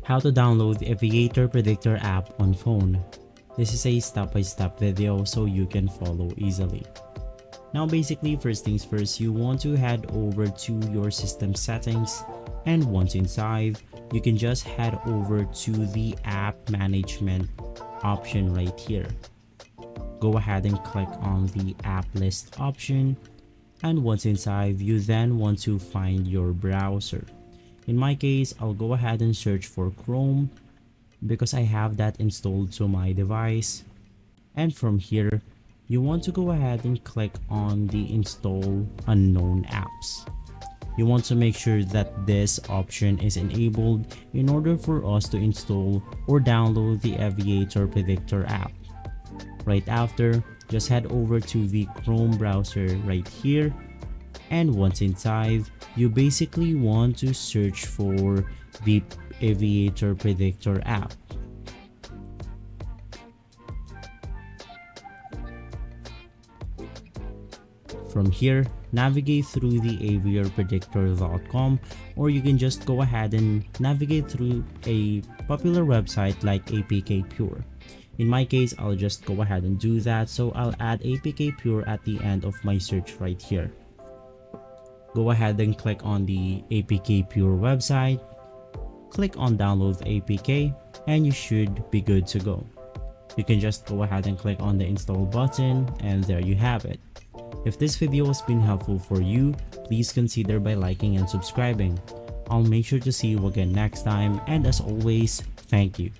How to download the Aviator Predictor app on phone. This is a step-by-step video so you can follow easily. Now basically, first things first, you want to head over to your system settings, and once inside, you can just head over to the app management option right here. Go ahead and click on the app list option, and once inside, you then want to find your browser. In my case, I'll go ahead and search for Chrome because I have that installed to my device. And from here, you want to go ahead and click on the install unknown apps. You want to make sure that this option is enabled in order for us to install or download the Aviator Predictor app. Right after, just head over to the Chrome browser right here. And once inside, you basically want to search for the Aviator Predictor app. From here, navigate through the aviatorpredictor.com, or you can just go ahead and navigate through a popular website like APK Pure. In my case, I'll just go ahead and do that, so I'll add APK Pure at the end of my search right here. Go ahead and click on the APK Pure website, click on download APK, and you should be good to go. You can just go ahead and click on the install button, and there you have it. If this video has been helpful for you, please consider by liking and subscribing. I'll make sure to see you again next time, and as always, thank you.